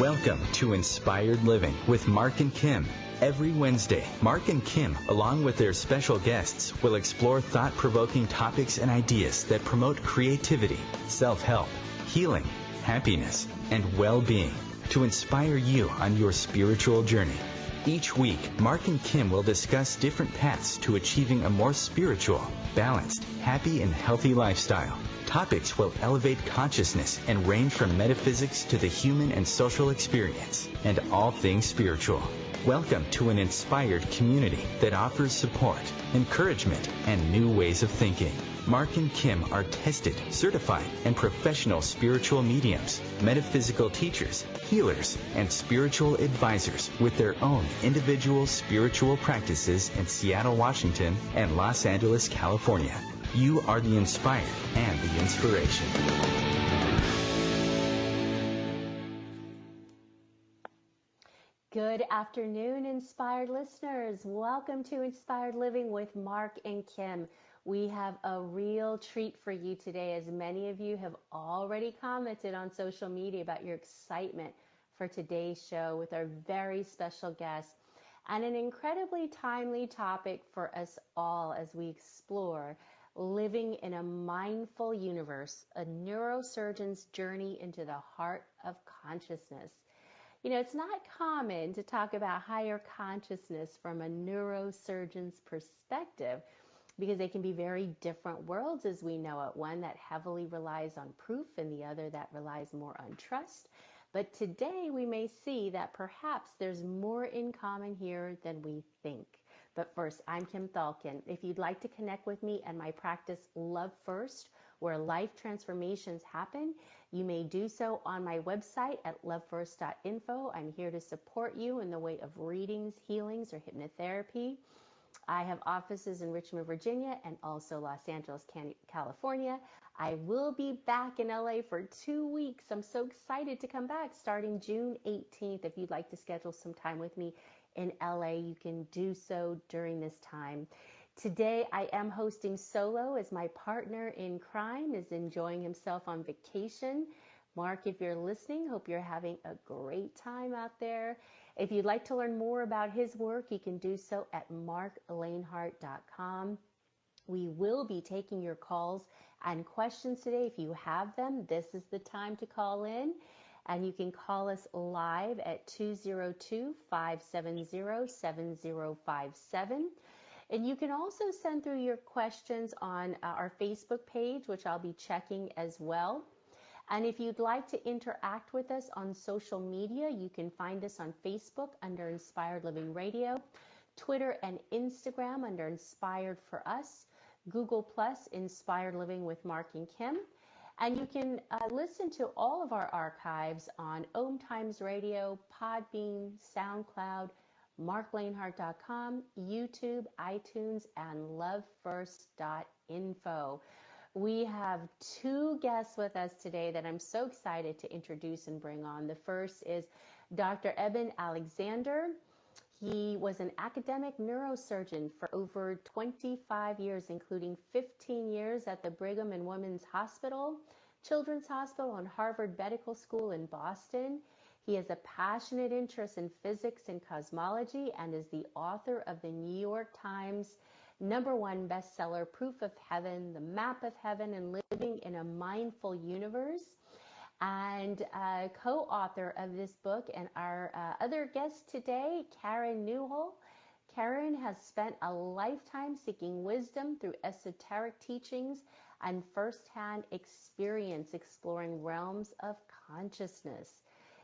Welcome to Inspired Living with Mark and Kim. Every Wednesday, Mark and Kim, along with their special guests, will explore thought-provoking topics and ideas that promote creativity, self-help, healing, happiness, and well-being to inspire you on your spiritual journey. Each week, Mark and Kim will discuss different paths to achieving a more spiritual, balanced, happy, and healthy lifestyle. Topics will elevate consciousness and range from metaphysics to the human and social experience, and all things spiritual. Welcome to an inspired community that offers support, encouragement, and new ways of thinking. Mark and Kim are tested, certified, and professional spiritual mediums, metaphysical teachers, healers, and spiritual advisors with their own individual spiritual practices in Seattle, Washington, and Los Angeles, California. You are the inspired and the inspiration. Good afternoon, inspired listeners. Welcome to Inspired Living with Mark and Kim. We have a real treat for you today, as many of you have already commented on social media about your excitement for today's show with our very special guest and an incredibly timely topic for us all as we explore living in a mindful universe, a neurosurgeon's journey into the heart of consciousness. You know, it's not common to talk about higher consciousness from a neurosurgeon's perspective because they can be very different worlds as we know it. One that heavily relies on proof and the other that relies more on trust. But today we may see that perhaps there's more in common here than we think. But first, I'm Kim Thalken. If you'd like to connect with me and my practice Love First, where life transformations happen, you may do so on my website at lovefirst.info. I'm here to support you in the way of readings, healings, or hypnotherapy. I have offices in Richmond, Virginia, and also Los Angeles, California. I will be back in LA for 2 weeks. I'm so excited to come back starting June 18th. If you'd like to schedule some time with me in LA, you can do so during this time. Today, I am hosting solo as my partner in crime is enjoying himself on vacation. Mark, if you're listening, hope you're having a great time out there. If you'd like to learn more about his work, you can do so at marklanehart.com. We will be taking your calls and questions today. If you have them, this is the time to call in. And you can call us live at 202-570-7057. And you can also send through your questions on our Facebook page, which I'll be checking as well. And if you'd like to interact with us on social media, you can find us on Facebook under Inspired Living Radio, Twitter and Instagram under Inspired for Us, Google Plus Inspired Living with Mark and Kim. And you can listen to all of our archives on OMTimes Radio, Podbean, SoundCloud, marklanehart.com, YouTube, iTunes, and lovefirst.info. We have two guests with us today that I'm so excited to introduce and bring on. The first is Dr. Eben Alexander. He was an academic neurosurgeon for over 25 years, including 15 years at the Brigham and Women's Hospital, Children's Hospital, and Harvard Medical School in Boston. He has a passionate interest in physics and cosmology and is the author of the New York Times #1 bestseller, Proof of Heaven, The Map of Heaven, and Living in a Mindful Universe, and co-author of this book. And our other guest today, Karen Newall. Karen has spent a lifetime seeking wisdom through esoteric teachings and firsthand experience exploring realms of consciousness.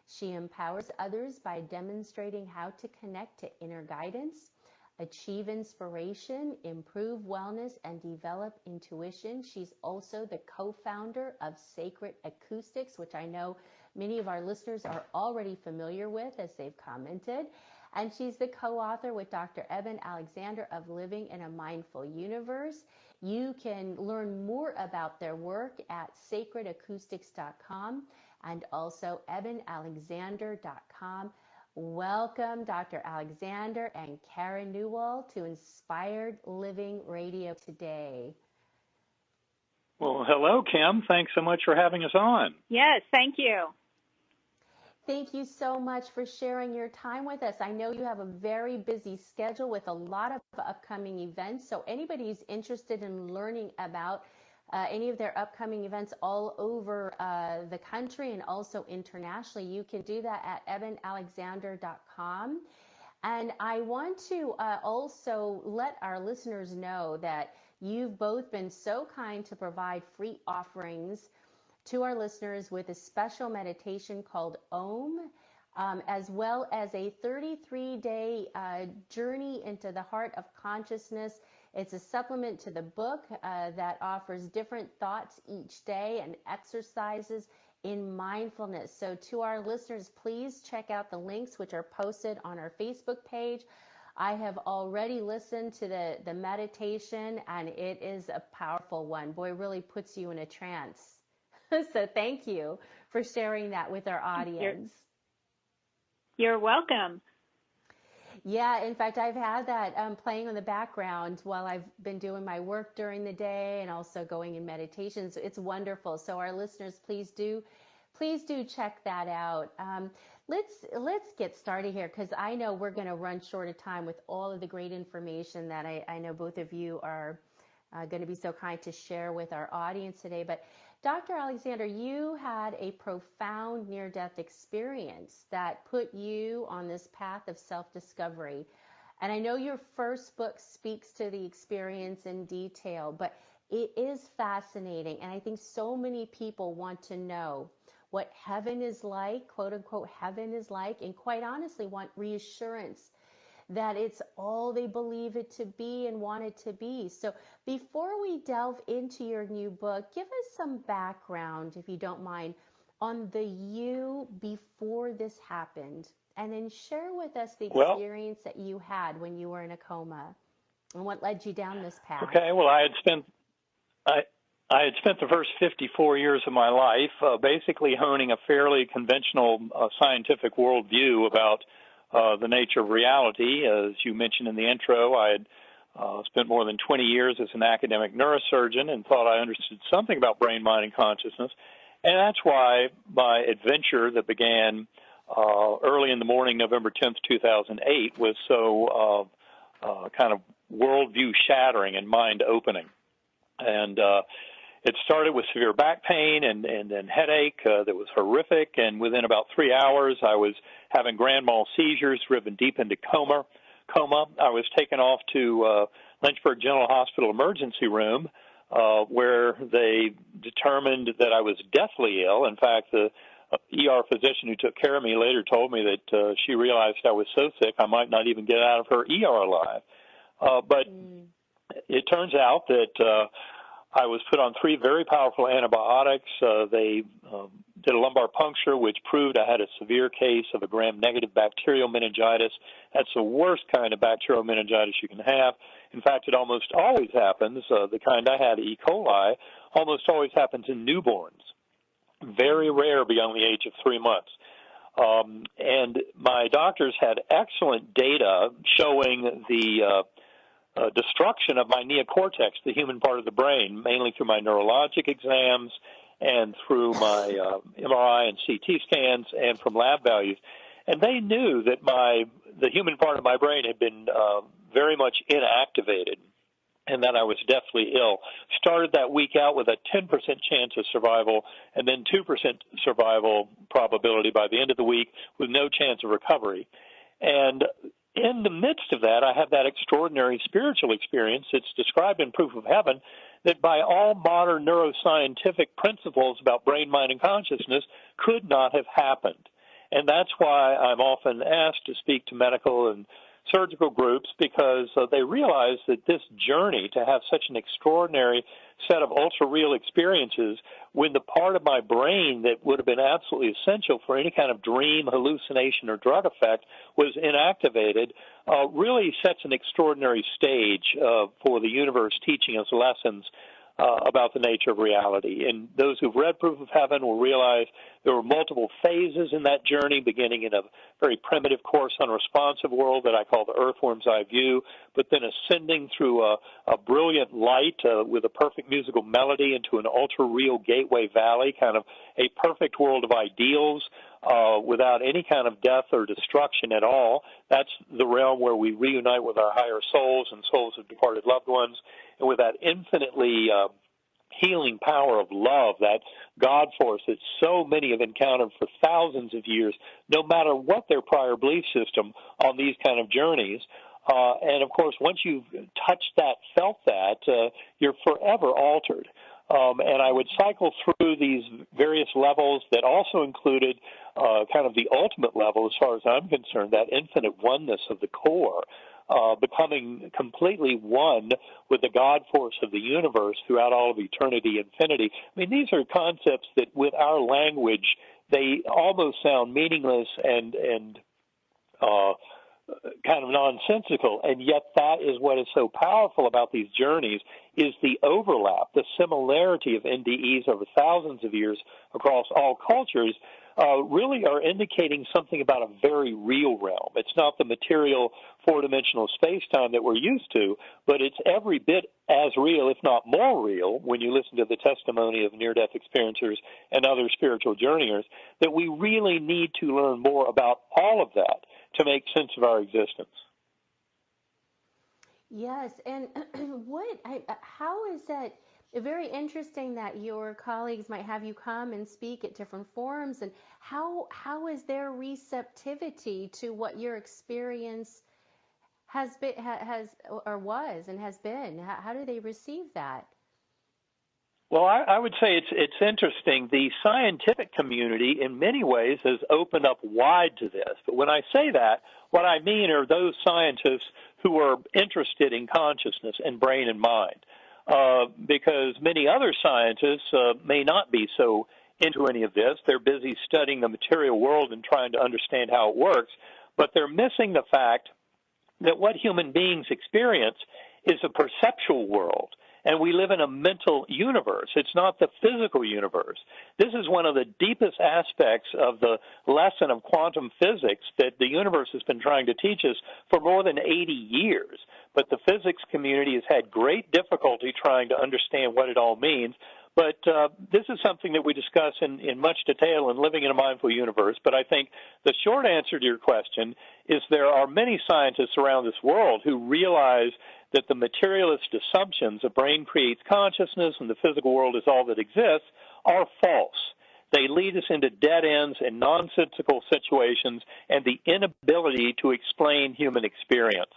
She empowers others by demonstrating how to connect to inner guidance, achieve inspiration, improve wellness, and develop intuition. She's also the co-founder of Sacred Acoustics, which I know many of our listeners are already familiar with as they've commented. And she's the co-author with Dr. Eben Alexander of Living in a Mindful Universe. You can learn more about their work at sacredacoustics.com and also ebenalexander.com. Welcome, Dr. Alexander and Karen Newall, to Inspired Living Radio today. Well, hello, Kim. Thanks so much for having us on. Yes, thank you. thank you so much for sharing your time with us. I know you have a very busy schedule with a lot of upcoming events. So anybody who's interested in learning about any of their upcoming events all over the country and also internationally, you can do that at ebenalexander.com. And I want to also let our listeners know that you've both been so kind to provide free offerings to our listeners with a special meditation called OM, as well as a 33-day journey into the heart of consciousness. It's a supplement to the book that offers different thoughts each day and exercises in mindfulness. So to our listeners, please check out the links which are posted on our Facebook page. I have already listened to the meditation, and it is a powerful one. Boy, it really puts you in a trance. So thank you for sharing that with our audience. You're welcome. Yeah, in fact, I've had that playing on the background while I've been doing my work during the day and also going in meditations. It's wonderful. So our listeners, please do check that out. Let's get started here, because I know we're going to run short of time with all of the great information that I know both of you are going to be so kind to share with our audience today. But Dr. Alexander, you had a profound near-death experience that put you on this path of self-discovery. And I know your first book speaks to the experience in detail, but it is fascinating. And I think so many people want to know what heaven is like, quote unquote, heaven is like, and quite honestly want reassurance that it's all they believe it to be and want it to be. So before we delve into your new book, give us some background, if you don't mind, on the you before this happened, and then share with us the experience that you had when you were in a coma and what led you down this path. Okay, well, I had spent the first 54 years of my life basically honing a fairly conventional scientific worldview about the nature of reality. As you mentioned in the intro, I had spent more than 20 years as an academic neurosurgeon and thought I understood something about brain, mind, and consciousness. And that's why my adventure that began early in the morning, November 10th, 2008, was so kind of worldview shattering and mind-opening. And it started with severe back pain and then headache that was horrific, and within about 3 hours I was having grand mal seizures, driven deep into coma. I was taken off to Lynchburg General Hospital emergency room where they determined that I was deathly ill. In fact, the ER physician who took care of me later told me that she realized I was so sick I might not even get out of her ER alive. But it turns out that I was put on 3 very powerful antibiotics. They did a lumbar puncture, which proved I had a severe case of a gram-negative bacterial meningitis. That's the worst kind of bacterial meningitis you can have. In fact, it almost always happens, the kind I had, E. coli, almost always happens in newborns. Very rare beyond the age of 3 months. And my doctors had excellent data showing the destruction of my neocortex, the human part of the brain, mainly through my neurologic exams and through my MRI and CT scans and from lab values. And they knew that the human part of my brain had been very much inactivated and that I was deathly ill. Started that week out with a 10% chance of survival and then 2% survival probability by the end of the week with no chance of recovery. And in the midst of that, I have that extraordinary spiritual experience that's described in Proof of Heaven that by all modern neuroscientific principles about brain, mind, and consciousness could not have happened. And that's why I'm often asked to speak to medical and surgical groups, because they realize that this journey to have such an extraordinary set of ultra-real experiences when the part of my brain that would have been absolutely essential for any kind of dream, hallucination, or drug effect was inactivated really sets an extraordinary stage for the universe teaching us lessons about the nature of reality. And those who've read Proof of Heaven will realize there were multiple phases in that journey, beginning in a very primitive, coarse, unresponsive world that I call the earthworm's eye view, but then ascending through a brilliant light with a perfect musical melody into an ultra-real gateway valley, kind of a perfect world of ideals without any kind of death or destruction at all. That's the realm where we reunite with our higher souls and souls of departed loved ones, and with that infinitely healing power of love, that God force that so many have encountered for thousands of years, no matter what their prior belief system on these kind of journeys. And, of course, once you've touched that, felt that, you're forever altered. And I would cycle through these various levels that also included kind of the ultimate level, as far as I'm concerned, that infinite oneness of the core, becoming completely one with the God force of the universe throughout all of eternity, infinity. I mean, these are concepts that with our language, they almost sound meaningless and kind of nonsensical, and yet that is what is so powerful about these journeys, is the overlap, the similarity of NDEs over thousands of years across all cultures really are indicating something about a very real realm. It's not the material four-dimensional space-time that we're used to, but it's every bit as real, if not more real, when you listen to the testimony of near-death experiencers and other spiritual journeyers, that we really need to learn more about all of that to make sense of our existence. Yes, and how is that? Very interesting that your colleagues might have you come and speak at different forums, and how is their receptivity to what your experience has been, was and has been? How do they receive that? Well, I would say it's interesting. The scientific community, in many ways, has opened up wide to this. But when I say that, what I mean are those scientists who are interested in consciousness and brain and mind. Because many other scientists may not be so into any of this. They're busy studying the material world and trying to understand how it works, but they're missing the fact that what human beings experience is a perceptual world, and we live in a mental universe. It's not the physical universe. This is one of the deepest aspects of the lesson of quantum physics that the universe has been trying to teach us for more than 80 years. But the physics community has had great difficulty trying to understand what it all means. But this is something that we discuss in much detail in Living in a Mindful Universe. But I think the short answer to your question is there are many scientists around this world who realize that the materialist assumptions, the brain creates consciousness and the physical world is all that exists, are false. They lead us into dead ends and nonsensical situations and the inability to explain human experience.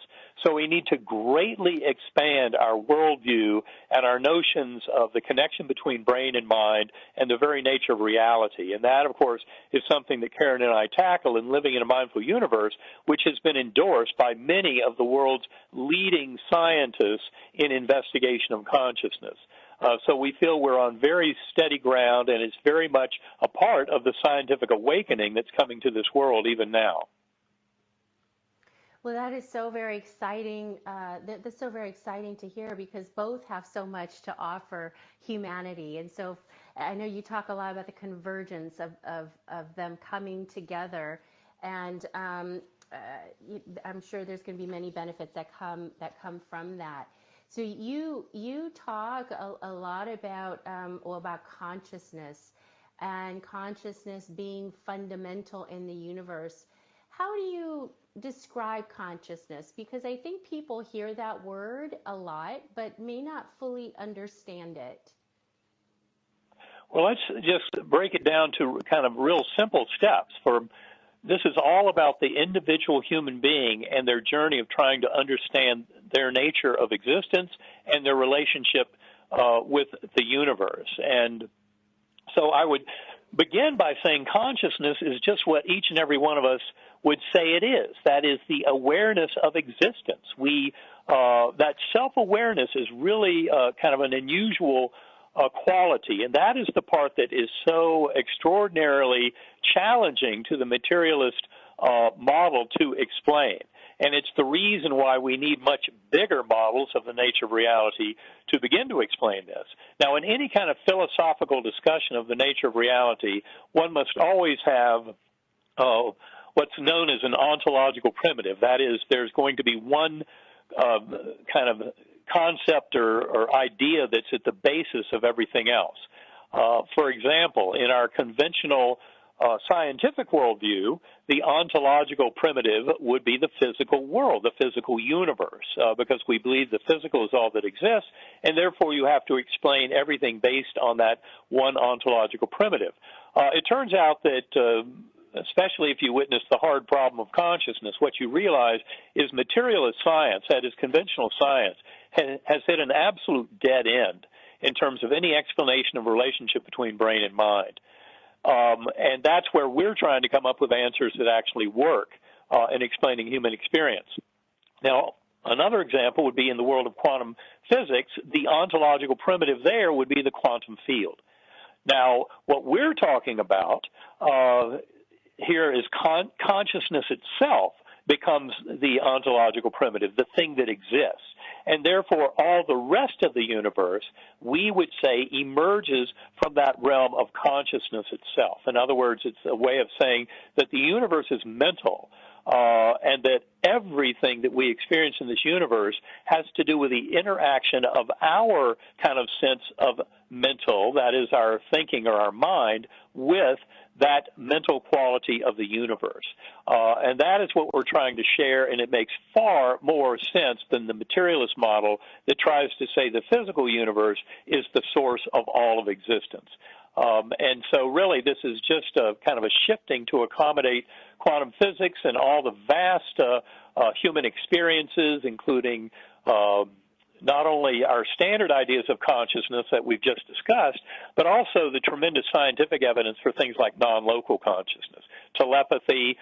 So we need to greatly expand our worldview and our notions of the connection between brain and mind and the very nature of reality. And that, of course, is something that Karen and I tackle in Living in a Mindful Universe, which has been endorsed by many of the world's leading scientists in investigation of consciousness. So we feel we're on very steady ground, and it's very much a part of the scientific awakening that's coming to this world even now. Well, that is so very exciting. That's so very exciting to hear, because both have so much to offer humanity. And so I know you talk a lot about the convergence of them coming together, and I'm sure there's going to be many benefits that come from that. So you talk a lot about consciousness, and consciousness being fundamental in the universe. How do you describe consciousness? Because I think people hear that word a lot, but may not fully understand it. Well, let's just break it down to kind of real simple steps. This is all about the individual human being and their journey of trying to understand their nature of existence and their relationship with the universe. And so I would begin by saying consciousness is just what each and every one of us would say it is. That is the awareness of existence. That self-awareness is really kind of an unusual quality, and that is the part that is so extraordinarily challenging to the materialist model to explain. And it's the reason why we need much bigger models of the nature of reality to begin to explain this. Now, in any kind of philosophical discussion of the nature of reality, one must always have what's known as an ontological primitive. That is, there's going to be one kind of concept or idea that's at the basis of everything else. For example, in our conventional scientific worldview, the ontological primitive would be the physical world, the physical universe, because we believe the physical is all that exists, and therefore you have to explain everything based on that one ontological primitive. It turns out that especially if you witness the hard problem of consciousness, what you realize is materialist science, that is conventional science, has hit an absolute dead end in terms of any explanation of relationship between brain and mind. And that's where we're trying to come up with answers that actually work in explaining human experience. Now, another example would be in the world of quantum physics. The ontological primitive there would be the quantum field. Now, what we're talking about here is consciousness itself becomes the ontological primitive, the thing that exists. And therefore, all the rest of the universe, we would say, emerges from that realm of consciousness itself. In other words, it's a way of saying that the universe is mental, and that everything that we experience in this universe has to do with the interaction of our kind of sense of mental, that is our thinking or our mind, with that mental quality of the universe. And that is what we're trying to share, and it makes far more sense than the materialist model that tries to say the physical universe is the source of all of existence. And so really this is just a kind of a shifting to accommodate quantum physics and all the vast human experiences, including not only our standard ideas of consciousness that we've just discussed, but also the tremendous scientific evidence for things like non-local consciousness, telepathy,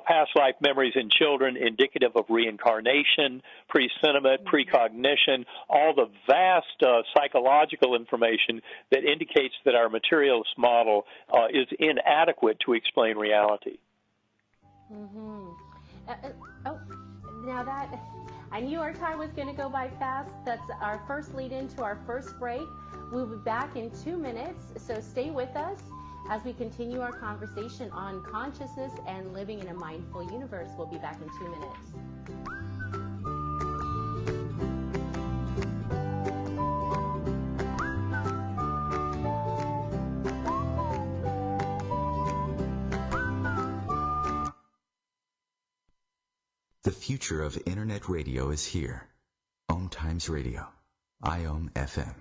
past life memories in children indicative of reincarnation, presentiment, precognition, all the vast psychological information that indicates that our materialist model is inadequate to explain reality. Mm-hmm. Now that... I knew our time was going to go by fast. That's our first lead into our first break. We'll be back in 2 minutes, so stay with us as we continue our conversation on consciousness and living in a mindful universe. We'll be back in 2 minutes. The future of Internet radio is here. OMTimes Radio, IOM FM.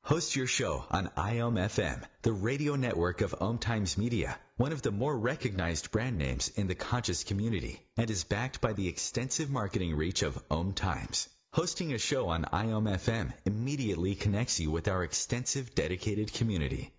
Host your show on IOM FM, the radio network of OMTimes Media, one of the more recognized brand names in the conscious community, and is backed by the extensive marketing reach of OMTimes. Hosting a show on IOM FM immediately connects you with our extensive dedicated community.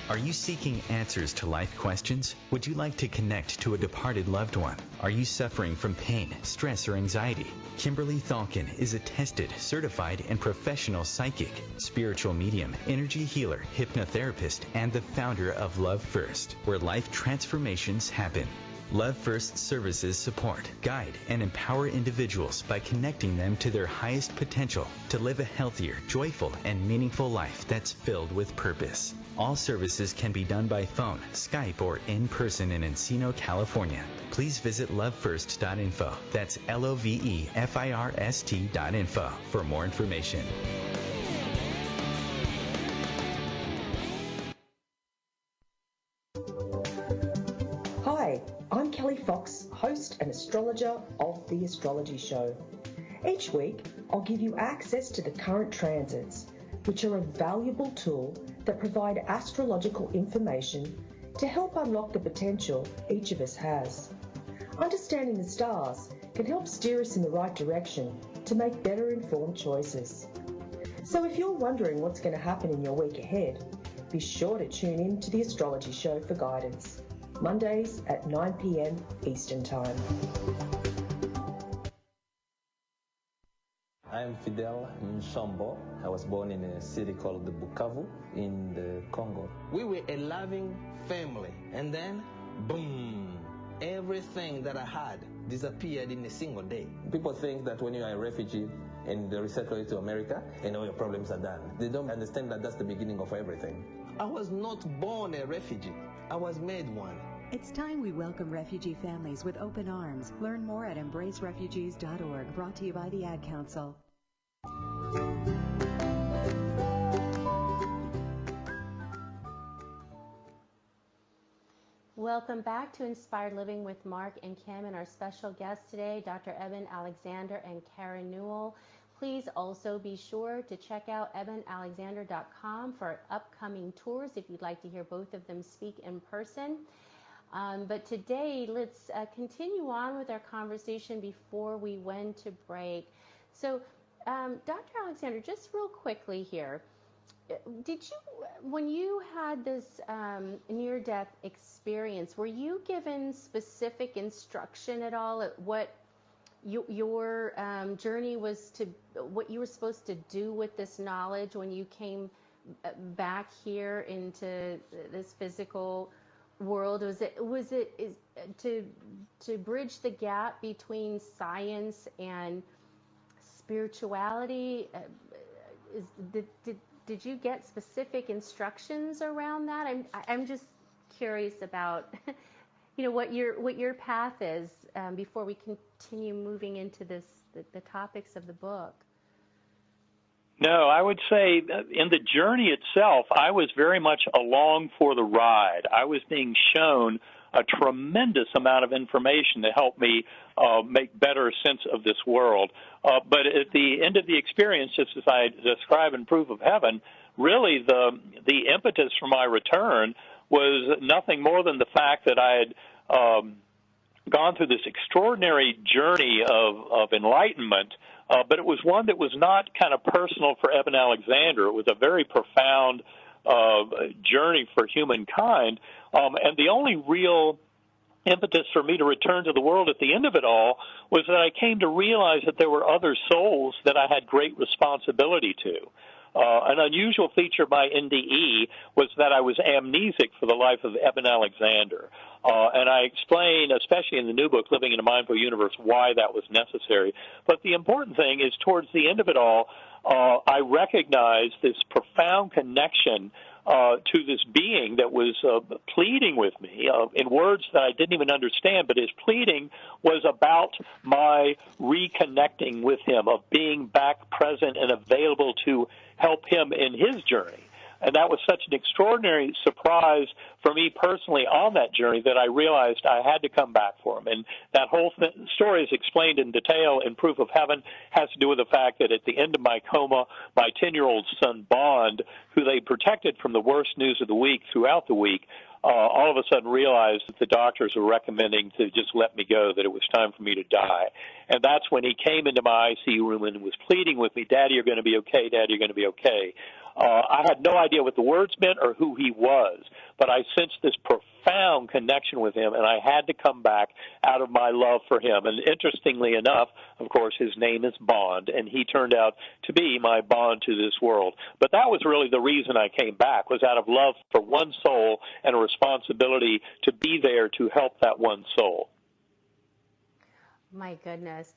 Are you seeking answers to life questions? Would you like to connect to a departed loved one? Are you suffering from pain, stress, or anxiety? Kimberly Thalkin is a tested, certified, and professional psychic, spiritual medium, energy healer, hypnotherapist, and the founder of Love First, where life transformations happen. Love First services support, guide, and empower individuals by connecting them to their highest potential to live a healthier, joyful, and meaningful life that's filled with purpose. All services can be done by phone, Skype, or in person in Encino, California. Please visit lovefirst.info. That's LOVEFIRST.info for more information. Hi, I'm Kelly Fox, host and astrologer of The Astrology Show. Each week, I'll give you access to the current transits, which are a valuable tool that provide astrological information to help unlock the potential each of us has. Understanding the stars can help steer us in the right direction to make better informed choices. So if you're wondering what's going to happen in your week ahead, be sure to tune in to The Astrology Show for guidance. Mondays at 9 p.m. Eastern Time. I am Fidel Nsombo. I was born in a city called Bukavu in the Congo. We were a loving family, and then, boom, everything that I had disappeared in a single day. People think that when you are a refugee, and they resettle you to America, and all your problems are done. They don't understand that that's the beginning of everything. I was not born a refugee. I was made one. It's time we welcome refugee families with open arms. Learn more at embracerefugees.org, brought to you by the Ad Council. Welcome back to Inspired Living with Mark and Kim and our special guests today, Dr. Eben Alexander and Karen Newall. Please also be sure to check out ebenalexander.com for upcoming tours if you'd like to hear both of them speak in person. But today, let's continue on with our conversation before we went to break. So, Dr. Alexander, just real quickly here, did you, when you had this near-death experience, were you given specific instruction at all at what your journey was to, what you were supposed to do with this knowledge when you came back here into this physical world? Was it to bridge the gap between science and spirituality? Did you get specific instructions around that? I'm just curious about what your path is before we continue moving into the topics of the book. No, I would say in the journey itself, I was very much along for the ride. I was being shown a tremendous amount of information to help me make better sense of this world. But at the end of the experience, just as I describe in Proof of Heaven, really the impetus for my return was nothing more than the fact that I had gone through this extraordinary journey of enlightenment, but it was one that was not kind of personal for Eben Alexander. It was a very profound journey for humankind, and the only real impetus for me to return to the world at the end of it all was that I came to realize that there were other souls that I had great responsibility to. An unusual feature by NDE was that I was amnesic for the life of Eben Alexander. And I explain, especially in the new book, Living in a Mindful Universe, why that was necessary. But the important thing is towards the end of it all, I recognized this profound connection to this being that was pleading with me in words that I didn't even understand, but his pleading was about my reconnecting with him, of being back present and available to help him in his journey. And that was such an extraordinary surprise for me personally on that journey that I realized I had to come back for him. And that whole story is explained in detail in Proof of Heaven, has to do with the fact that at the end of my coma, my 10-year-old son, Bond, who they protected from the worst news of the week throughout the week, all of a sudden realized that the doctors were recommending to just let me go, that it was time for me to die. And that's when he came into my ICU room and was pleading with me, Daddy, you're going to be okay, Daddy, you're going to be okay. I had no idea what the words meant or who he was, but I sensed this profound connection with him, and I had to come back out of my love for him. And interestingly enough, of course, his name is Bond, and he turned out to be my bond to this world. But that was really the reason I came back, was out of love for one soul and a responsibility to be there to help that one soul. My goodness,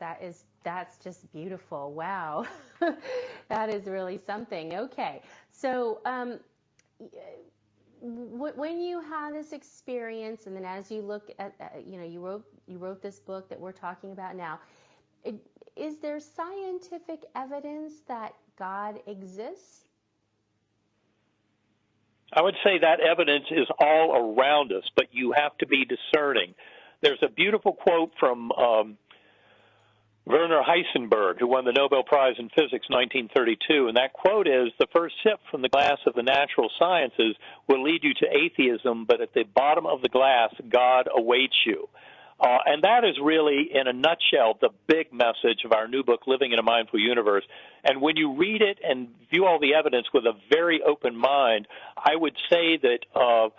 that's just beautiful. Wow. That is really something. Okay. So when you had this experience, and then as you look at, you wrote this book that we're talking about now, is there scientific evidence that God exists? I would say that evidence is all around us, but you have to be discerning. There's a beautiful quote from Werner Heisenberg, who won the Nobel Prize in Physics in 1932, and that quote is, the first sip from the glass of the natural sciences will lead you to atheism, but at the bottom of the glass, God awaits you. And that is really, in a nutshell, the big message of our new book, Living in a Mindful Universe. And when you read it and view all the evidence with a very open mind, I would say that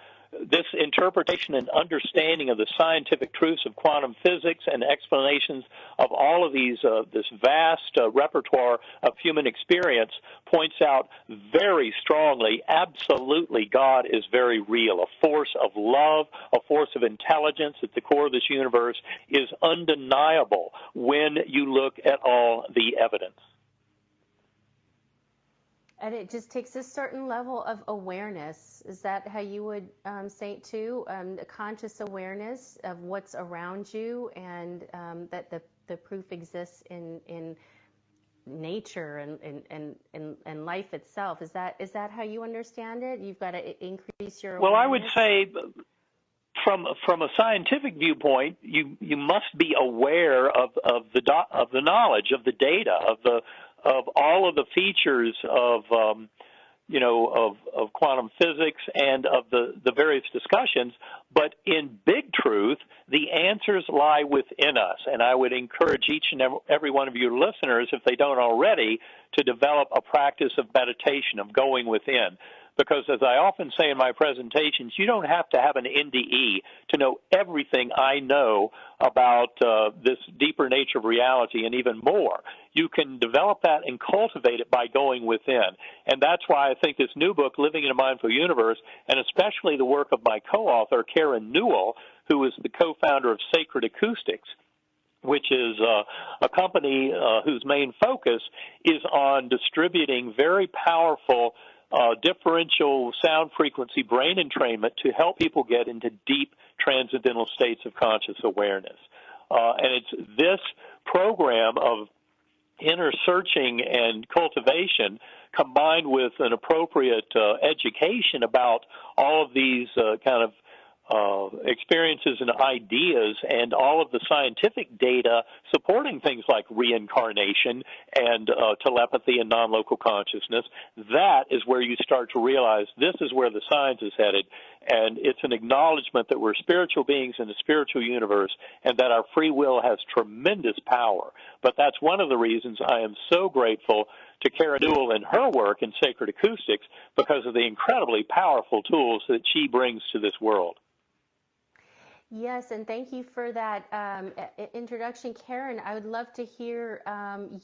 this interpretation and understanding of the scientific truths of quantum physics and explanations of all of these, this vast repertoire of human experience points out very strongly, absolutely, God is very real. A force of love, a force of intelligence at the core of this universe is undeniable when you look at all the evidence. And it just takes a certain level of awareness. Is that how you would say it too? A conscious awareness of what's around you, and that the proof exists in nature and life itself. Is that how you understand it? You've got to increase your awareness? Well, I would say from a scientific viewpoint, you must be aware of the knowledge, of the data, of all of the features of quantum physics and of the various discussions. But in big truth, the answers lie within us. And I would encourage each and every one of your listeners, if they don't already, to develop a practice of meditation, of going within. Because as I often say in my presentations, you don't have to have an NDE to know everything I know about this deeper nature of reality and even more. You can develop that and cultivate it by going within. And that's why I think this new book, Living in a Mindful Universe, and especially the work of my co-author, Karen Newall, who is the co-founder of Sacred Acoustics, which is a company whose main focus is on distributing very powerful differential sound frequency brain entrainment to help people get into deep transcendental states of conscious awareness. And it's this program of inner searching and cultivation combined with an appropriate education about all of these kind of experiences and ideas and all of the scientific data supporting things like reincarnation and telepathy and non-local consciousness. That is where you start to realize this is where the science is headed, and it's an acknowledgement that we're spiritual beings in a spiritual universe and that our free will has tremendous power. But that's one of the reasons I am so grateful to Karen Newall and her work in Sacred Acoustics, because of the incredibly powerful tools that she brings to this world. Yes, and thank you for that introduction, Karen. I would love to hear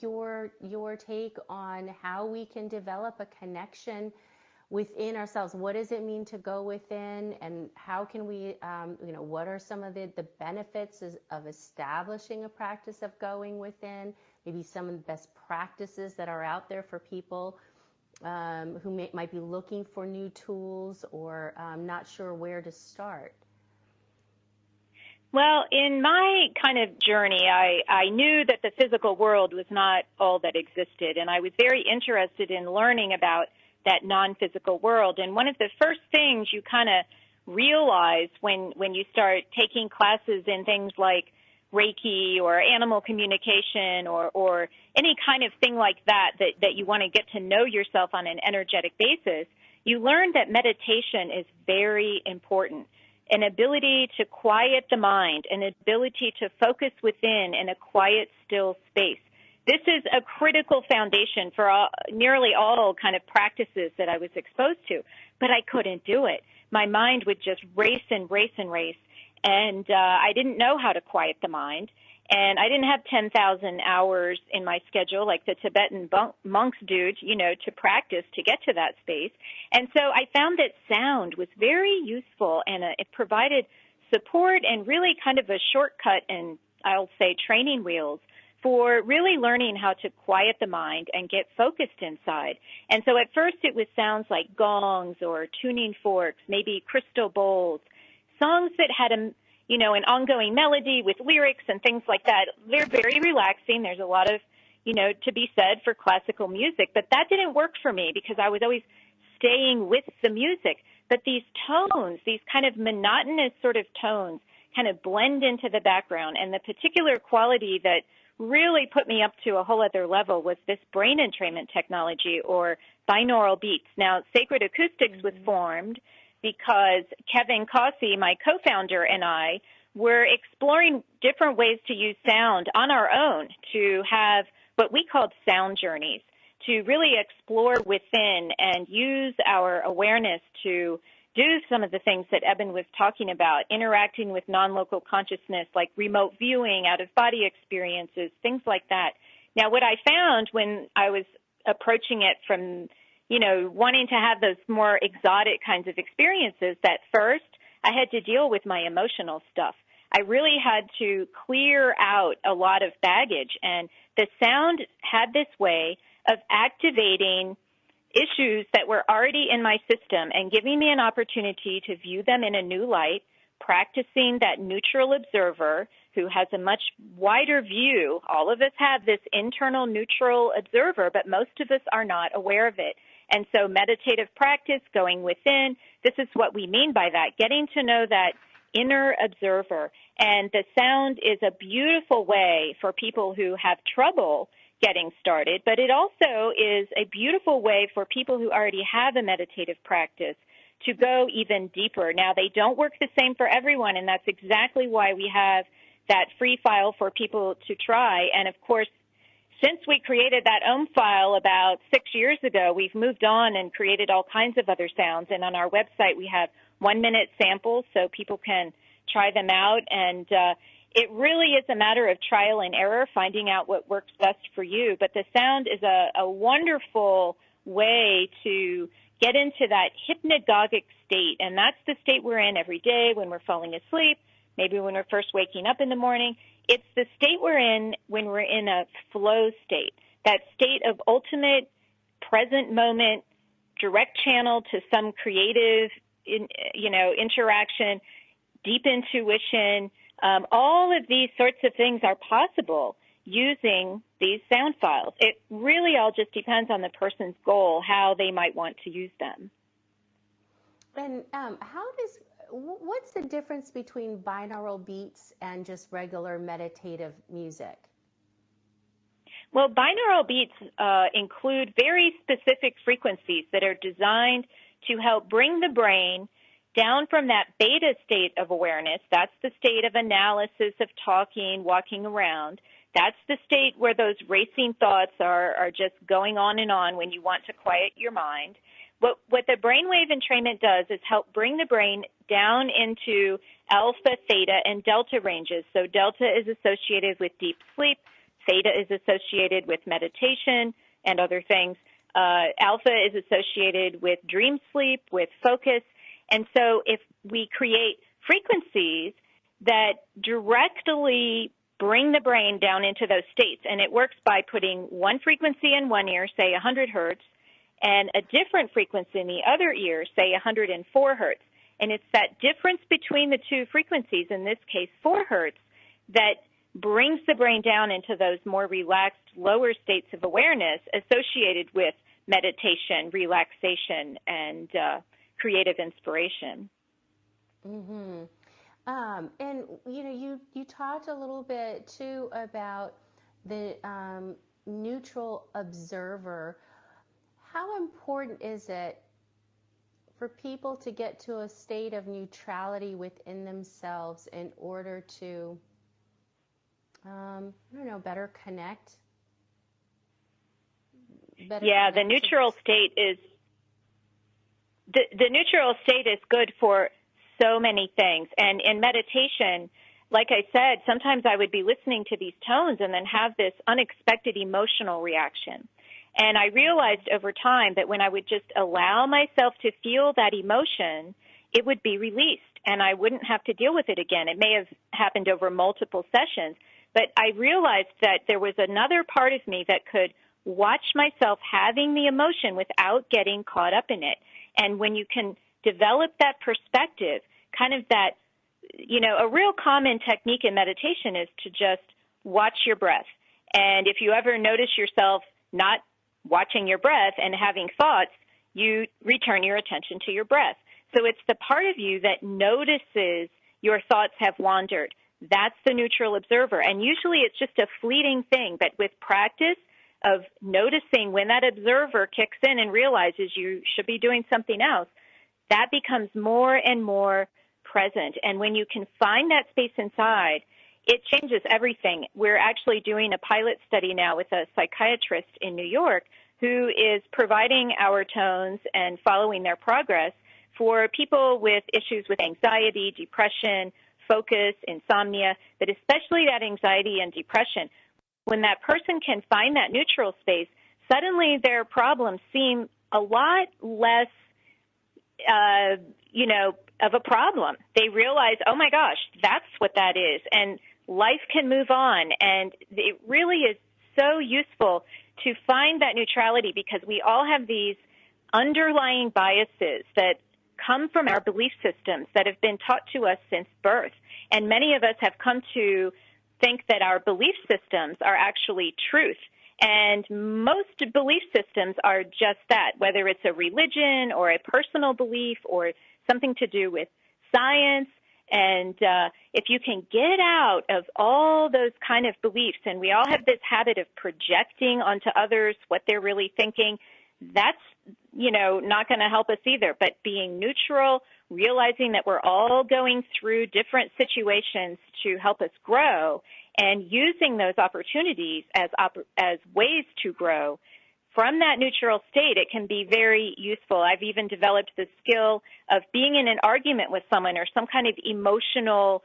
your take on how we can develop a connection within ourselves. What does it mean to go within, and how can we, what are some of the benefits of establishing a practice of going within? Maybe some of the best practices that are out there for people who might be looking for new tools or not sure where to start. Well, in my kind of journey, I knew that the physical world was not all that existed, and I was very interested in learning about that non-physical world. And one of the first things you kind of realize when you start taking classes in things like Reiki or animal communication or any kind of thing like that you want to get to know yourself on an energetic basis, you learn that meditation is very important. An ability to quiet the mind, an ability to focus within in a quiet, still space. This is a critical foundation for nearly all kind of practices that I was exposed to, but I couldn't do it. My mind would just race and race and race, and I didn't know how to quiet the mind, and I didn't have 10,000 hours in my schedule like the Tibetan monks do, to practice to get to that space. And so I found that sound was very useful, and it provided support and really kind of a shortcut and, I'll say, training wheels for really learning how to quiet the mind and get focused inside. And so at first it was sounds like gongs or tuning forks, maybe crystal bowls, songs that had an ongoing melody with lyrics and things like that. They're very relaxing. There's a lot of, to be said for classical music, but that didn't work for me because I was always staying with the music. But these tones, these kind of monotonous sort of tones kind of blend into the background. And the particular quality that really put me up to a whole other level was this brain entrainment technology or binaural beats. Now, Sacred Acoustics was formed because Kevin Cossey, my co-founder, and I were exploring different ways to use sound on our own to have what we called sound journeys, to really explore within and use our awareness to do some of the things that Eben was talking about, interacting with non-local consciousness like remote viewing, out-of-body experiences, things like that. Now, what I found when I was approaching it from wanting to have those more exotic kinds of experiences, that first I had to deal with my emotional stuff. I really had to clear out a lot of baggage, and the sound had this way of activating issues that were already in my system and giving me an opportunity to view them in a new light, practicing that neutral observer who has a much wider view. All of us have this internal neutral observer, but most of us are not aware of it. And so meditative practice, going within, this is what we mean by that, getting to know that inner observer. And the sound is a beautiful way for people who have trouble getting started, but it also is a beautiful way for people who already have a meditative practice to go even deeper. Now, they don't work the same for everyone, and that's exactly why we have that free file for people to try. And, of course, since we created that OM file about 6 years ago, we've moved on and created all kinds of other sounds. And on our website, we have 1-minute samples so people can try them out. And it really is a matter of trial and error, finding out what works best for you. But the sound is a wonderful way to get into that hypnagogic state. And that's the state we're in every day when we're falling asleep, maybe when we're first waking up in the morning. It's the state we're in when we're in a flow state, that state of ultimate present moment, direct channel to some creative, interaction, deep intuition. All of these sorts of things are possible using these sound files. It really all just depends on the person's goal, how they might want to use them. And what's the difference between binaural beats and just regular meditative music? Well, binaural beats include very specific frequencies that are designed to help bring the brain down from that beta state of awareness. That's the state of analysis, of talking, walking around. That's the state where those racing thoughts are just going on and on when you want to quiet your mind. What the brainwave entrainment does is help bring the brain down into alpha, theta, and delta ranges. So delta is associated with deep sleep. Theta is associated with meditation and other things. Alpha is associated with dream sleep, with focus. And so if we create frequencies that directly bring the brain down into those states, and it works by putting one frequency in one ear, say 100 hertz, and a different frequency in the other ear, say 104 hertz. And it's that difference between the two frequencies, in this case 4 hertz, that brings the brain down into those more relaxed, lower states of awareness associated with meditation, relaxation, and creative inspiration. Mm-hmm. And, you talked a little bit, too, about the neutral observer. How important is it for people to get to a state of neutrality within themselves in order to, better connect? The neutral state is the neutral state is good for so many things. And in meditation, like I said, sometimes I would be listening to these tones and then have this unexpected emotional reaction. And I realized over time that when I would just allow myself to feel that emotion, it would be released and I wouldn't have to deal with it again. It may have happened over multiple sessions, but I realized that there was another part of me that could watch myself having the emotion without getting caught up in it. And when you can develop that perspective, kind of that, a real common technique in meditation is to just watch your breath. And if you ever notice yourself not watching your breath and having thoughts, you return your attention to your breath. So it's the part of you that notices your thoughts have wandered. That's the neutral observer. And usually it's just a fleeting thing, but with practice of noticing when that observer kicks in and realizes you should be doing something else, that becomes more and more present. And when you can find that space inside, it changes everything. We're actually doing a pilot study now with a psychiatrist in New York who is providing our tones and following their progress for people with issues with anxiety, depression, focus, insomnia, but especially that anxiety and depression. When that person can find that neutral space, suddenly their problems seem a lot less, of a problem. They realize, oh my gosh, that's what that is. And life can move on. And it really is so useful to find that neutrality because we all have these underlying biases that come from our belief systems that have been taught to us since birth. And many of us have come to think that our belief systems are actually truth. And most belief systems are just that, whether it's a religion or a personal belief or something to do with science. And if you can get out of all those kind of beliefs, and we all have this habit of projecting onto others what they're really thinking, that's, not going to help us either. But being neutral, realizing that we're all going through different situations to help us grow, and using those opportunities as ways to grow, from that neutral state, it can be very useful. I've even developed the skill of being in an argument with someone or some kind of emotionally,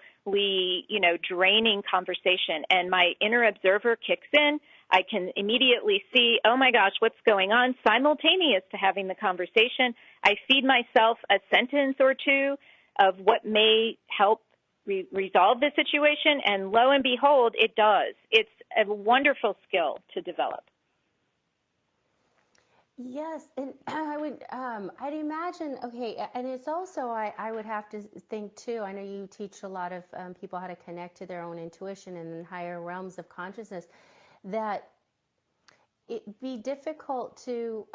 draining conversation, and my inner observer kicks in. I can immediately see, oh my gosh, what's going on, simultaneous to having the conversation. I feed myself a sentence or two of what may help resolve the situation, and lo and behold, it does. It's a wonderful skill to develop. Yes, and I'd imagine, okay, and it's also, I would have to think too, I know you teach a lot of people how to connect to their own intuition and in higher realms of consciousness, that it'd be difficult to,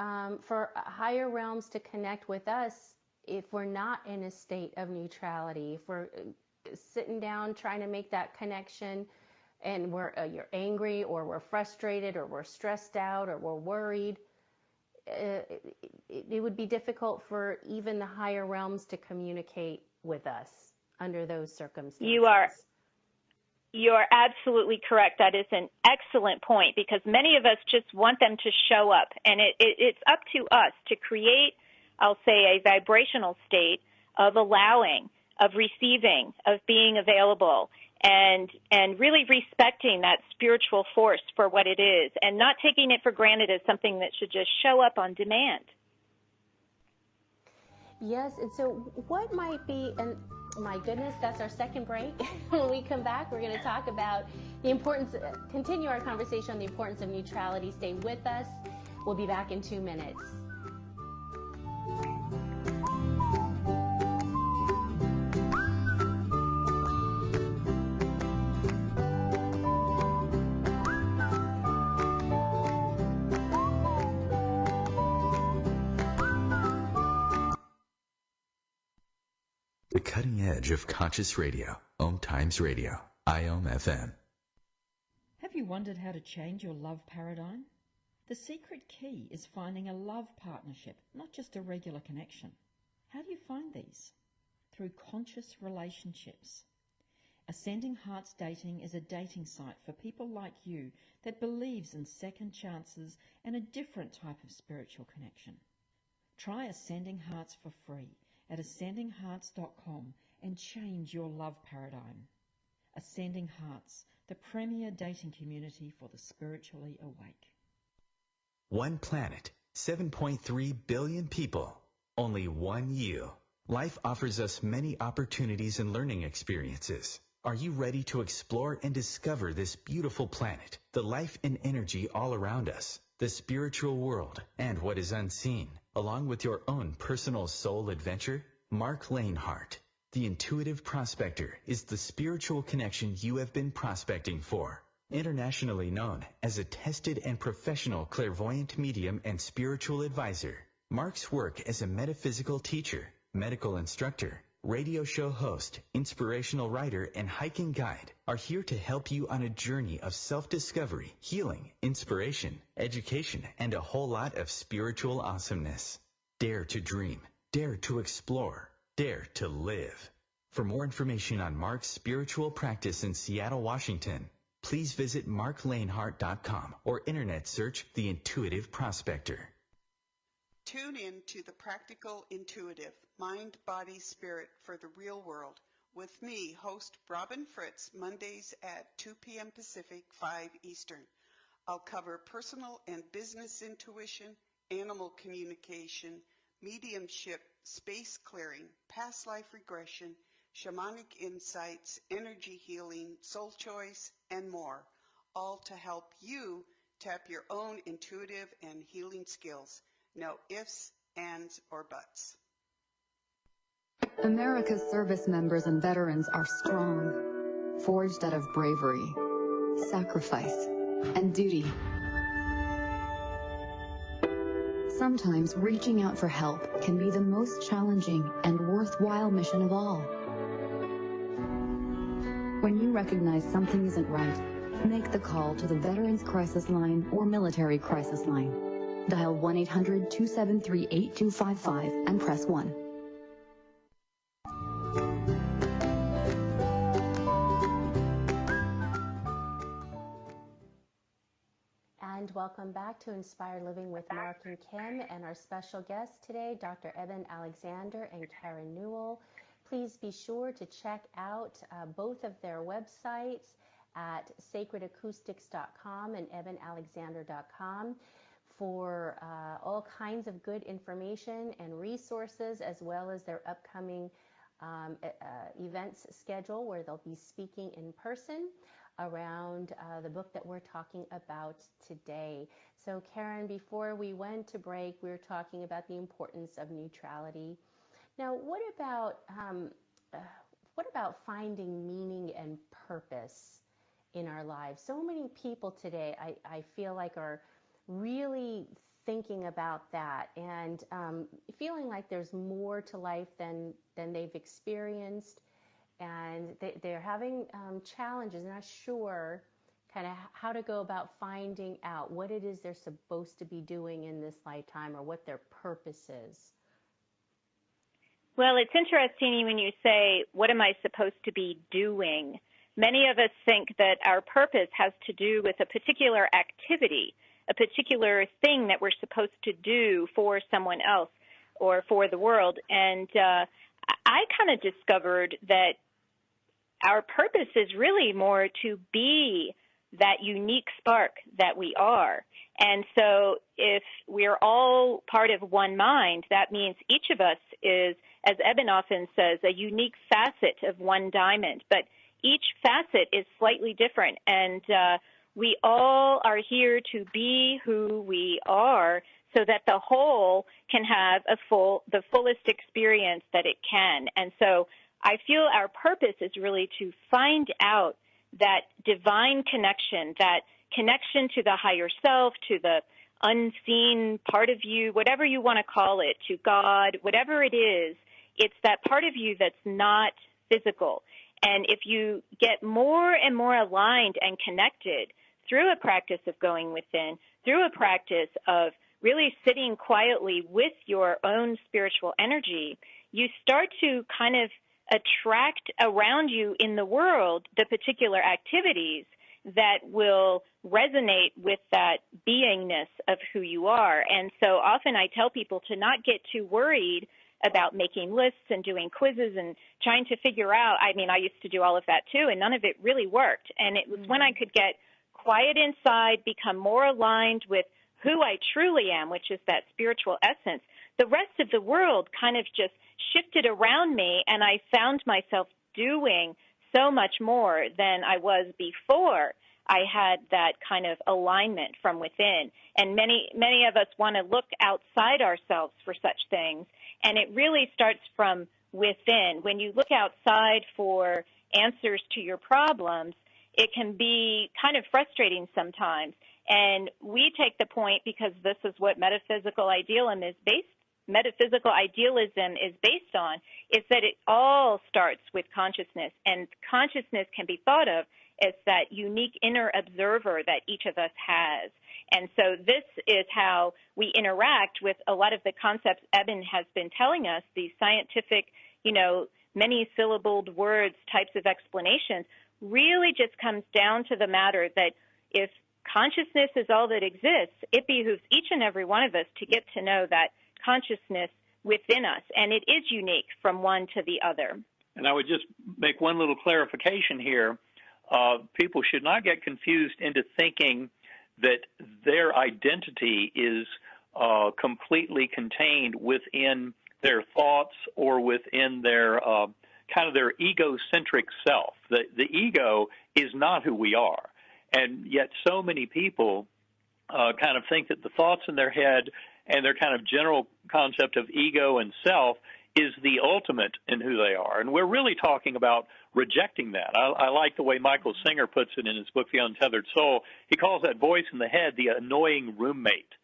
for higher realms to connect with us if we're not in a state of neutrality, if we're sitting down trying to make that connection and you're angry or we're frustrated or we're stressed out or we're worried. It would be difficult for even the higher realms to communicate with us under those circumstances. You are absolutely correct. That is an excellent point, because many of us just want them to show up, and it's up to us to create, I'll say, a vibrational state of allowing, of receiving, of being available, and really respecting that spiritual force for what it is, and not taking it for granted as something that should just show up on demand. Yes, and so what might be, and my goodness, that's our second break. When we come back, we're going to talk about the importance, continue our conversation on the importance of neutrality. Stay with us. We'll be back in 2 minutes. The cutting edge of conscious radio, OMTimes Radio, IOM FM. Have you wondered how to change your love paradigm? The secret key is finding a love partnership, not just a regular connection. How do you find these? Through conscious relationships. Ascending Hearts Dating is a dating site for people like you that believes in second chances and a different type of spiritual connection. Try Ascending Hearts for free at ascendinghearts.com and change your love paradigm. Ascending Hearts, the premier dating community for the spiritually awake. One planet, 7.3 billion people, only one you. Life offers us many opportunities and learning experiences. Are you ready to explore and discover this beautiful planet, the life and energy all around us, the spiritual world, and what is unseen, along with your own personal soul adventure? Mark Lanehart, the intuitive prospector, is the spiritual connection you have been prospecting for. Internationally known as a tested and professional clairvoyant medium and spiritual advisor, Mark's work as a metaphysical teacher, medical instructor, radio show host, inspirational writer, and hiking guide are here to help you on a journey of self-discovery, healing, inspiration, education, and a whole lot of spiritual awesomeness. Dare to dream. Dare to explore. Dare to live. For more information on Mark's spiritual practice in Seattle, Washington, please visit marklanehart.com or internet search The Intuitive Prospector. Tune in to The Practical Intuitive, Mind, Body, Spirit for the Real World with me, host Robin Fritz, Mondays at 2 p.m. Pacific, 5 Eastern. I'll cover personal and business intuition, animal communication, mediumship, space clearing, past life regression, shamanic insights, energy healing, soul choice, and more, all to help you tap your own intuitive and healing skills. No ifs, ands, or buts. America's service members and veterans are strong, forged out of bravery, sacrifice, and duty. Sometimes reaching out for help can be the most challenging and worthwhile mission of all. When you recognize something isn't right, make the call to the Veterans Crisis Line or Military Crisis Line. Dial 1-800-273-8255 and press 1. And welcome back to Inspired Living with Mark and Kim and our special guests today, Dr. Eben Alexander and Karen Newall. Please be sure to check out both of their websites at sacredacoustics.com and ebenalexander.com for all kinds of good information and resources, as well as their upcoming events schedule where they'll be speaking in person around the book that we're talking about today. So Karen, before we went to break, we were talking about the importance of neutrality. Now, what about finding meaning and purpose in our lives? So many people today, I feel like, are really thinking about that and feeling like there's more to life than they've experienced. And they're having challenges, not sure kind of how to go about finding out what it is they're supposed to be doing in this lifetime or what their purpose is. Well, it's interesting when you say, what am I supposed to be doing? Many of us think that our purpose has to do with a particular activity, a particular thing that we're supposed to do for someone else or for the world. And I kind of discovered that our purpose is really more to be that unique spark that we are. And so if we're all part of one mind, that means each of us is, as Eben often says, a unique facet of one diamond. But each facet is slightly different. And we all are here to be who we are so that the whole can have the fullest experience that it can. And so I feel our purpose is really to find out that divine connection, that connection to the higher self, to the unseen part of you, whatever you want to call it, to God, whatever it is, it's that part of you that's not physical. And if you get more and more aligned and connected through a practice of going within, through a practice of really sitting quietly with your own spiritual energy, you start to kind of attract around you in the world the particular activities that will resonate with that beingness of who you are. And so often I tell people to not get too worried about making lists and doing quizzes and trying to figure out. I mean, I used to do all of that too, and none of it really worked. And it was when I could get quiet inside, become more aligned with who I truly am, which is that spiritual essence, the rest of the world kind of just shifted around me, and I found myself doing so much more than I was before I had that kind of alignment from within. And many of us want to look outside ourselves for such things, and it really starts from within. When you look outside for answers to your problems, it can be kind of frustrating sometimes. And we take the point, because this is what metaphysical idealism is based on, is that it all starts with consciousness. And consciousness can be thought of as that unique inner observer that each of us has. And so this is how we interact with a lot of the concepts Eben has been telling us, these scientific, many-syllabled words types of explanations, really just comes down to the matter that if consciousness is all that exists, it behooves each and every one of us to get to know that consciousness within us, and it is unique from one to the other. And I would just make one little clarification here. People should not get confused into thinking that their identity is completely contained within their thoughts or within their kind of their egocentric self. The ego is not who we are. And yet so many people kind of think that the thoughts in their head and their kind of general concept of ego and self is the ultimate in who they are. And we're really talking about rejecting that. I like the way Michael Singer puts it in his book, The Untethered Soul. He calls that voice in the head the annoying roommate.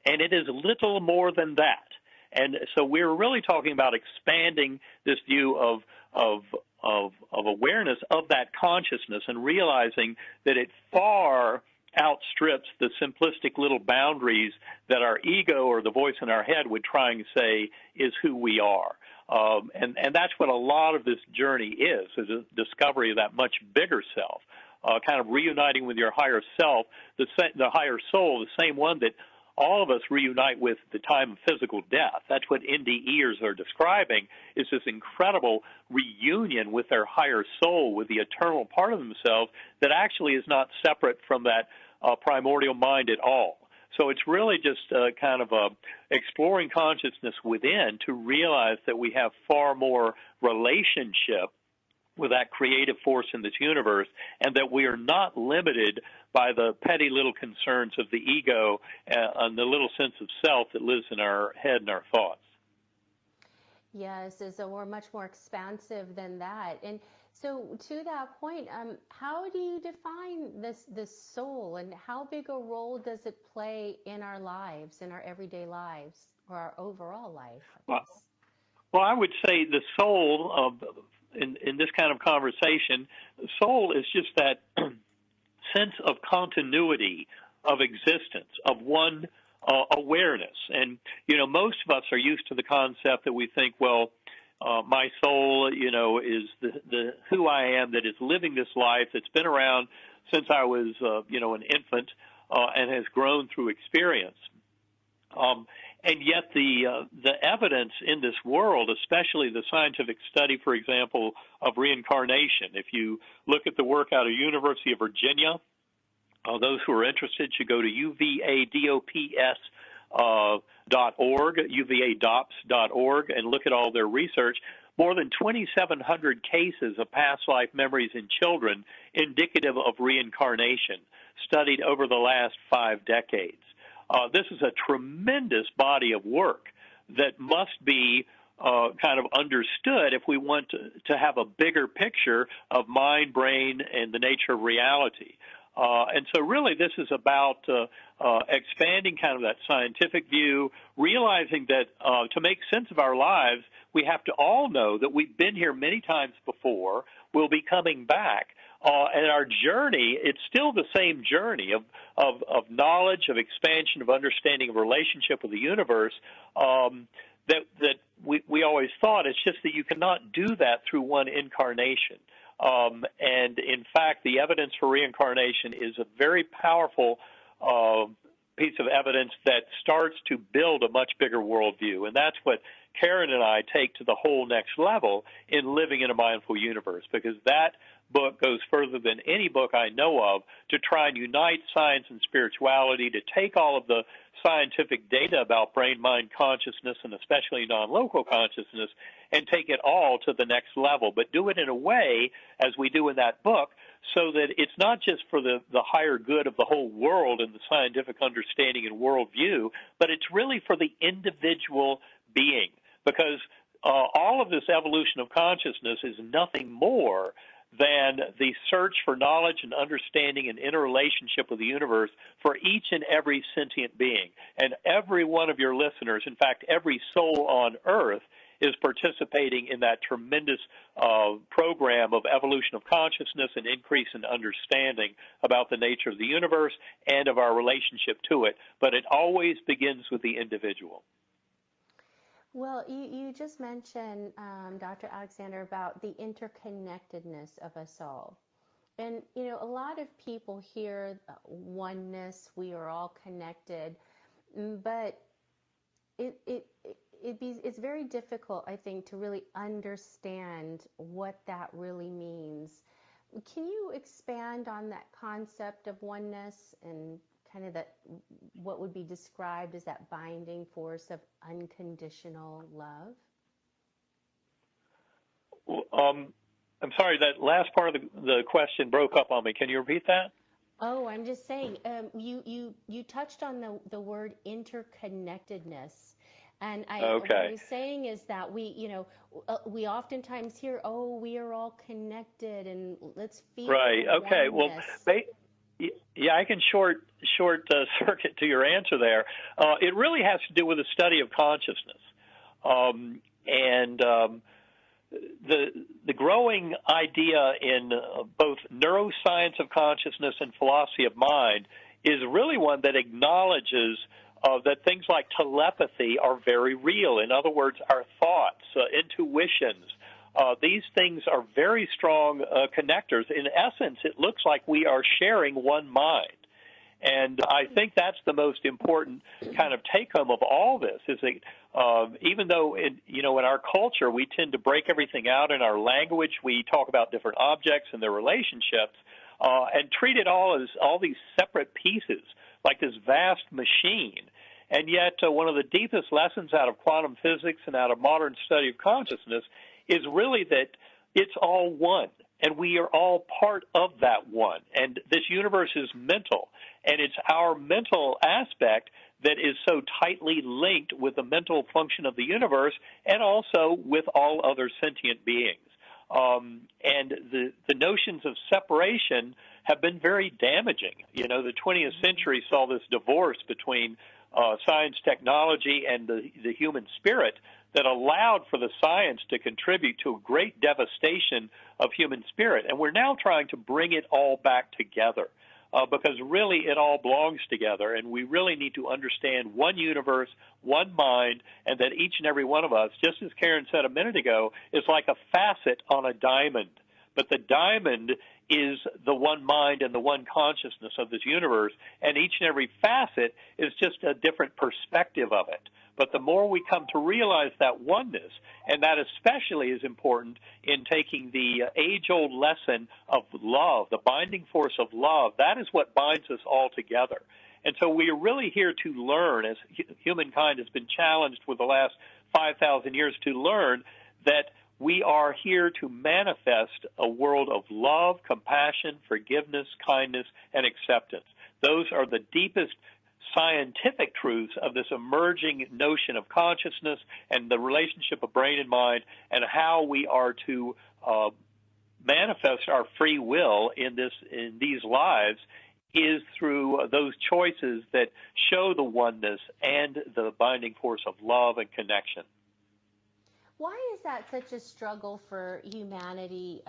And it is little more than that. And so we're really talking about expanding this view of awareness of that consciousness and realizing that it far outstrips the simplistic little boundaries that our ego or the voice in our head would try and say is who we are. And that's what a lot of this journey is a discovery of that much bigger self, kind of reuniting with your higher self, the higher soul, the same one that all of us reunite with the time of physical death. That's what NDEers are describing, is this incredible reunion with their higher soul, with the eternal part of themselves that actually is not separate from that primordial mind at all. So it's really just kind of exploring consciousness within to realize that we have far more relationship with that creative force in this universe, and that we are not limited by the petty little concerns of the ego and the little sense of self that lives in our head and our thoughts. Yes, so we're much more expansive than that. And so to that point, how do you define this soul, and how big a role does it play in our lives, in our everyday lives, or our overall life, I guess? Well, I would say the soul in this kind of conversation, soul is just that sense of continuity of existence, of one awareness. And, most of us are used to the concept that we think, well, my soul, is the who I am that is living this life that's been around since I was, an infant and has grown through experience. And yet the evidence in this world, especially the scientific study, for example, of reincarnation, if you look at the work out of University of Virginia, those who are interested should go to UVADOPS.org, UVADOPS.org, and look at all their research. More than 2,700 cases of past life memories in children indicative of reincarnation, studied over the last 5 decades. This is a tremendous body of work that must be kind of understood if we want to have a bigger picture of mind, brain, and the nature of reality. And so really this is about expanding kind of that scientific view, realizing that to make sense of our lives, we have to all know that we've been here many times before, we'll be coming back. And our journey, it's still the same journey of knowledge, of expansion, of understanding of relationship with the universe that we always thought. It's just that you cannot do that through one incarnation. And in fact, the evidence for reincarnation is a very powerful piece of evidence that starts to build a much bigger worldview. And that's what Karen and I take to the whole next level in Living in a Mindful Universe, because that book goes further than any book I know of to try and unite science and spirituality, to take all of the scientific data about brain, mind, consciousness, and especially non-local consciousness, and take it all to the next level, but do it in a way, as we do in that book, so that it's not just for the higher good of the whole world and the scientific understanding and worldview, but it's really for the individual being, because all of this evolution of consciousness is nothing more than the search for knowledge and understanding and interrelationship with the universe for each and every sentient being. And every one of your listeners, in fact, every soul on earth, is participating in that tremendous program of evolution of consciousness and increase in understanding about the nature of the universe and of our relationship to it. But it always begins with the individual. Well, you just mentioned, Dr. Alexander, about the interconnectedness of us all. And, a lot of people hear oneness, we are all connected, but it's very difficult, I think, to really understand what that really means. Can you expand on that concept of oneness and kind of what would be described as that binding force of unconditional love? I'm sorry, that last part of the question broke up on me. Can you repeat that? Oh, I'm just saying, you touched on the word interconnectedness. And what I was saying is that we oftentimes hear, oh, we are all connected and let's feel right. Okay. oneness. Well, yeah, I can short circuit to your answer there. It really has to do with the study of consciousness. The growing idea in both neuroscience of consciousness and philosophy of mind is really one that acknowledges that things like telepathy are very real. In other words, our thoughts, intuitions, these things are very strong connectors. In essence, it looks like we are sharing one mind. And I think that's the most important kind of take-home of all this, is that even though, in our culture, we tend to break everything out in our language, we talk about different objects and their relationships, and treat it all as all these separate pieces, like this vast machine. And yet, one of the deepest lessons out of quantum physics and out of modern study of consciousness is really that it's all one, and we are all part of that one. And this universe is mental, and it's our mental aspect that is so tightly linked with the mental function of the universe and also with all other sentient beings. And the notions of separation have been very damaging. The 20th century saw this divorce between science, technology, and the human spirit that allowed for the science to contribute to a great devastation of human spirit. And we're now trying to bring it all back together because really it all belongs together, and we really need to understand one universe, one mind, and that each and every one of us, just as Karen said a minute ago, is like a facet on a diamond. But the diamond is the one mind and the one consciousness of this universe, and each and every facet is just a different perspective of it. But the more we come to realize that oneness, and that especially is important in taking the age-old lesson of love, the binding force of love, that is what binds us all together. And so we are really here to learn, as humankind has been challenged for the last 5,000 years to learn, that we are here to manifest a world of love, compassion, forgiveness, kindness, and acceptance. Those are the deepest scientific truths of this emerging notion of consciousness and the relationship of brain and mind, and how we are to manifest our free will in these lives is through those choices that show the oneness and the binding force of love and connection. Why is that such a struggle for humanity?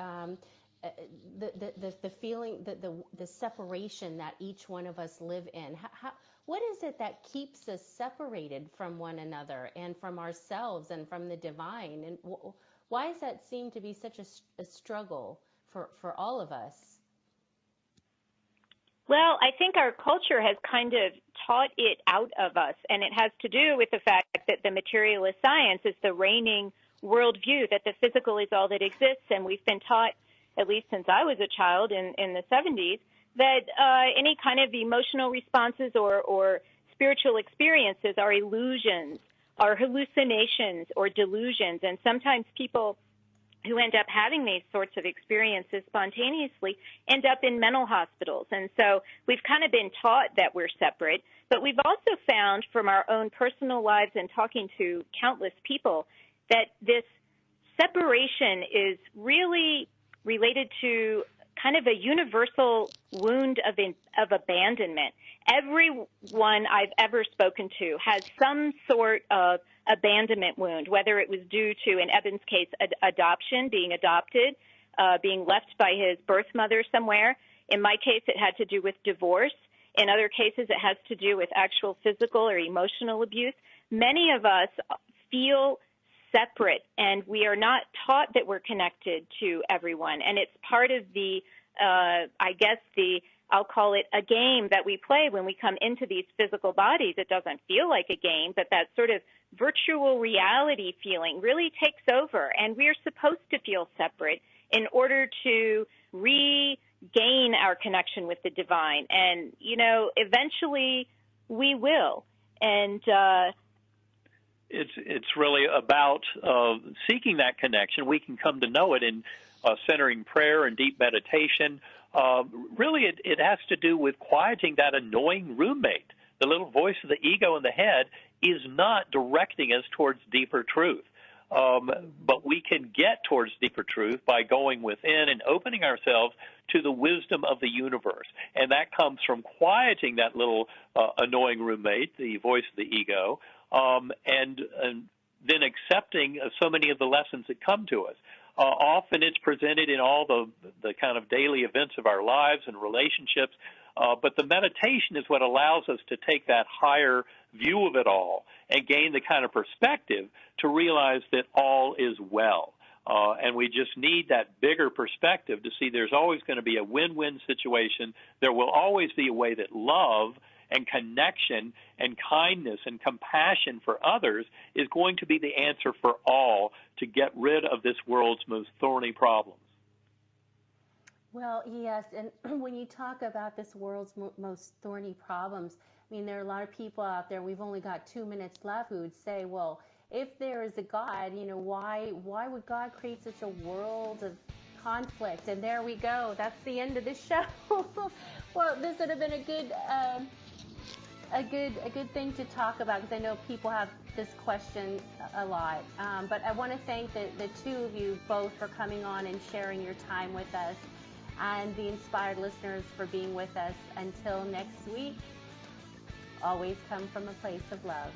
The feeling, the separation that each one of us live in. What is it that keeps us separated from one another and from ourselves and from the divine? And why does that seem to be such a struggle for all of us? Well, I think our culture has kind of taught it out of us, and it has to do with the fact that the materialist science is the reigning worldview, that the physical is all that exists, and we've been taught, at least since I was a child in the 70s, that any kind of emotional responses or spiritual experiences are illusions, are hallucinations or delusions, and sometimes people who end up having these sorts of experiences spontaneously end up in mental hospitals. And so we've kind of been taught that we're separate, but we've also found from our own personal lives and talking to countless people that this separation is really related to kind of a universal wound of abandonment. Everyone I've ever spoken to has some sort of abandonment wound, whether it was due to, in Eben's case, adoption, being adopted, being left by his birth mother somewhere. In my case, it had to do with divorce. In other cases, it has to do with actual physical or emotional abuse. Many of us feel separate, and we are not taught that we're connected to everyone. And it's part of the, I'll call it a game that we play when we come into these physical bodies. It doesn't feel like a game, but that sort of virtual reality feeling really takes over, and we're supposed to feel separate in order to regain our connection with the divine. And, eventually we will. And it's really about seeking that connection. We can come to know it in centering prayer and deep meditation, really it has to do with quieting that annoying roommate. The little voice of the ego in the head is not directing us towards deeper truth. But we can get towards deeper truth by going within and opening ourselves to the wisdom of the universe. And that comes from quieting that little annoying roommate, the voice of the ego, and then accepting so many of the lessons that come to us. Often it's presented in all the kind of daily events of our lives and relationships, but the meditation is what allows us to take that higher view of it all and gain the kind of perspective to realize that all is well. And we just need that bigger perspective to see there's always going to be a win-win situation. There will always be a way that love and connection and kindness and compassion for others is going to be the answer for all to get rid of this world's most thorny problems. Well, yes, and when you talk about this world's most thorny problems, I mean, there are a lot of people out there, we've only got 2 minutes left, who would say, well, if there is a God, why would God create such a world of conflict? And there we go. That's the end of this show. Well, this would have been a good thing to talk about, because I know people have this question a lot. But I want to thank the two of you both for coming on and sharing your time with us, and the inspired listeners for being with us. Until next week, always come from a place of love.